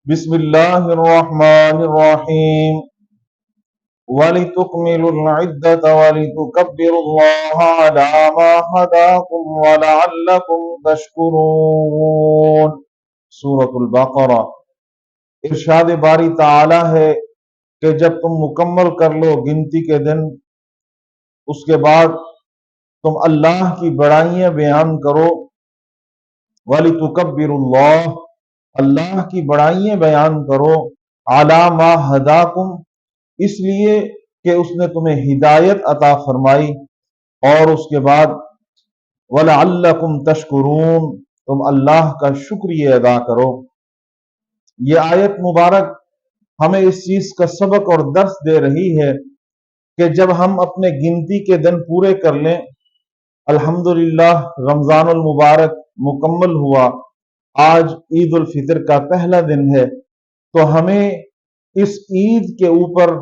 بسم اللہ الرحمن الرحیم وَلِتُكْمِلُوا الْعِدَّةَ وَلِتُكَبِّرُوا اللَّهَ عَلَى مَا هَدَاكُمْ وَلَعَلَّكُمْ تَشْكُرُونَ۔ سورۃ البقرہ۔ ارشاد باری تعالی ہے کہ جب تم مکمل کر لو گنتی کے دن، اس کے بعد تم اللہ کی بڑائیاں بیان کرو۔ وَلِتُكَبِّرُوا اللَّهَ، اللہ کی بڑائیاں بیان کرو، عَلَى مَا هَدَاكُمْ، اس لیے کہ اس نے تمہیں ہدایت عطا فرمائی، اور اس کے بعد وَلَعَلَّكُمْ تَشْكُرُونَ، تم اللہ کا شکریہ ادا کرو۔ یہ آیت مبارک ہمیں اس چیز کا سبق اور درس دے رہی ہے کہ جب ہم اپنے گنتی کے دن پورے کر لیں، الحمدللہ رمضان المبارک مکمل ہوا، آج عید الفطر کا پہلا دن ہے، تو ہمیں اس عید کے اوپر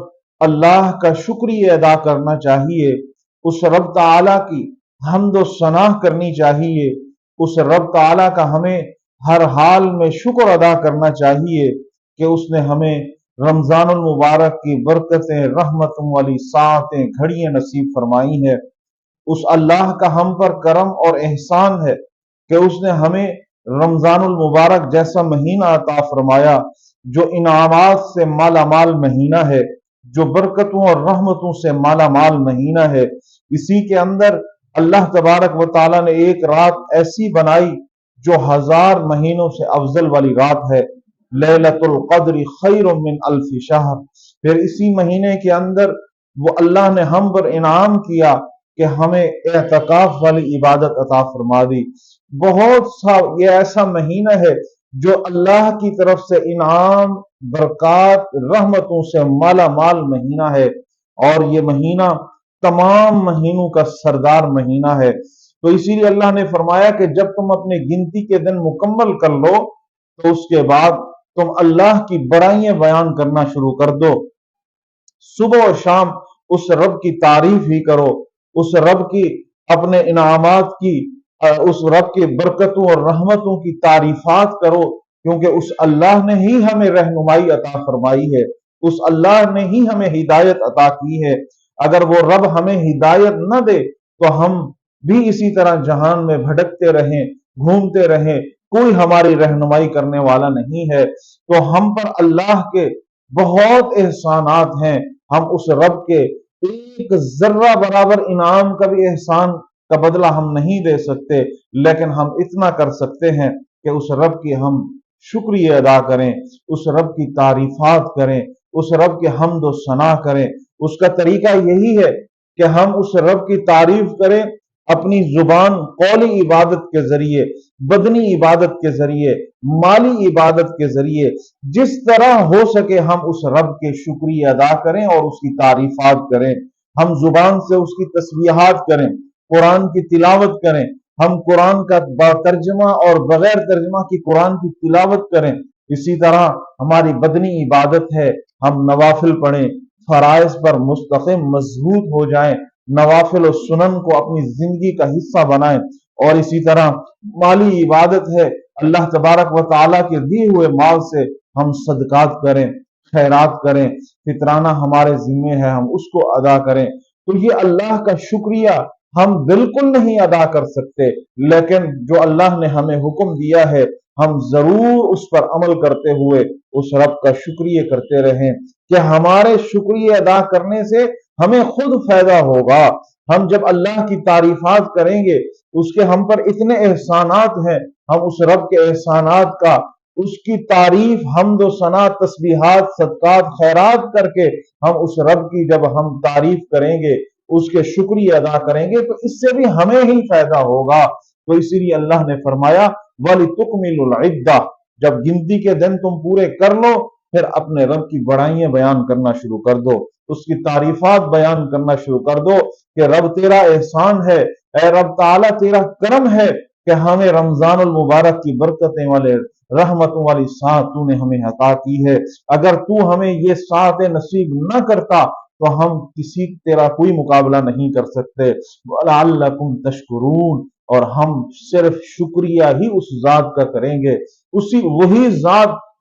اللہ کا شکریہ ادا کرنا چاہیے، اس رب تعالیٰ کی حمد و ثنا کرنی چاہیے، اس رب تعالیٰ کا ہمیں ہر حال میں شکر ادا کرنا چاہیے کہ اس نے ہمیں رمضان المبارک کی برکتیں، رحمتوں والی ساعتیں، گھڑیاں نصیب فرمائی ہیں۔ اس اللہ کا ہم پر کرم اور احسان ہے کہ اس نے ہمیں رمضان المبارک جیسا مہینہ عطا فرمایا جو انعامات سے مالا مال مہینہ ہے، جو برکتوں اور رحمتوں سے مالا مال مہینہ ہے۔ اسی کے اندر اللہ تبارک و تعالیٰ نے ایک رات ایسی بنائی جو 1000 مہینوں سے افضل والی رات ہے، لیلۃ القدر خیر من الف شہر۔ پھر اسی مہینے کے اندر وہ اللہ نے ہم پر انعام کیا کہ ہمیں اعتکاف والی عبادت عطا فرما دی۔ بہت سا یہ ایسا مہینہ ہے جو اللہ کی طرف سے انعام، برکات، رحمتوں سے مالا مال مہینہ ہے، اور یہ مہینہ تمام مہینوں کا سردار مہینہ ہے۔ تو اسی لیے اللہ نے فرمایا کہ جب تم اپنے گنتی کے دن مکمل کر لو تو اس کے بعد تم اللہ کی بڑائیاں بیان کرنا شروع کر دو، صبح و شام اس رب کی تعریف ہی کرو، اس رب کی اپنے انعامات کی، اس رب کی برکتوں اور رحمتوں کی تعریفات کرو، کیونکہ اس اللہ نے ہی ہمیں رہنمائی عطا فرمائی ہے، اس اللہ نے ہی ہمیں ہدایت عطا کی ہے۔ اگر وہ رب ہمیں ہدایت نہ دے تو ہم بھی اسی طرح جہان میں بھٹکتے رہیں، گھومتے رہیں، کوئی ہماری رہنمائی کرنے والا نہیں ہے۔ تو ہم پر اللہ کے بہت احسانات ہیں، ہم اس رب کے ایک ذرہ برابر انعام کا بھی احسان کا بدلہ ہم نہیں دے سکتے، لیکن ہم اتنا کر سکتے ہیں کہ اس رب کی ہم شکریہ ادا کریں، اس رب کی تعریفات کریں، اس رب کی حمد و ثنا کریں۔ اس کا طریقہ یہی ہے کہ ہم اس رب کی تعریف کریں اپنی زبان قولی عبادت کے ذریعے، بدنی عبادت کے ذریعے، مالی عبادت کے ذریعے، جس طرح ہو سکے ہم اس رب کے شکریہ ادا کریں اور اس کی تعریفات کریں۔ ہم زبان سے اس کی تسبیحات کریں، قرآن کی تلاوت کریں، ہم قرآن کا ترجمہ اور بغیر ترجمہ کی قرآن کی تلاوت کریں۔ اسی طرح ہماری بدنی عبادت ہے، ہم نوافل پڑھیں، فرائض پر مستقیم مضبوط ہو جائیں، نوافل و سنن کو اپنی زندگی کا حصہ بنائیں۔ اور اسی طرح مالی عبادت ہے، اللہ تبارک و تعالیٰ کے دیے ہوئے مال سے ہم صدقات کریں، خیرات کریں، فطرانہ ہمارے ذمے ہے، ہم اس کو ادا کریں۔ تو یہ اللہ کا شکریہ ہم بالکل نہیں ادا کر سکتے، لیکن جو اللہ نے ہمیں حکم دیا ہے ہم ضرور اس پر عمل کرتے ہوئے اس رب کا شکریہ کرتے رہیں، کہ ہمارے شکریہ ادا کرنے سے ہمیں خود فائدہ ہوگا۔ ہم جب اللہ کی تعریفات کریں گے، اس کے ہم پر اتنے احسانات ہیں، ہم اس رب کے احسانات کا، اس کی تعریف، حمد و ثنا، تسبیحات، صدقات، خیرات کر کے ہم اس رب کی جب ہم تعریف کریں گے، اس کے شکریہ ادا کریں گے، تو اس سے بھی ہمیں ہی فائدہ ہوگا۔ تو اسی لیے اللہ نے فرمایا وَلِتُكْمِلُوا الْعِدَّةَ، جب گنتی کے دن تم پورے کر لو پھر اپنے رب کی بڑائیاں بیان کرنا شروع کر دو، اس کی تعریفات بیان کرنا شروع کر دو کہ رب تیرا احسان ہے، اے رب تعالیٰ تیرا کرم ہے کہ ہمیں رمضان المبارک کی برکتیں والے، رحمتوں والی ساعت تو نے ہمیں عطا کی ہے۔ اگر تو ہمیں یہ ساعتیں نصیب نہ کرتا تو ہم کسی تیرا کوئی مقابلہ نہیں کر سکتے۔ وَلَعَلَّكُمْ تَشْكُرُونَ، اور ہم صرف شکریہ ہی اس ذات کا کریں گے، وہی ذات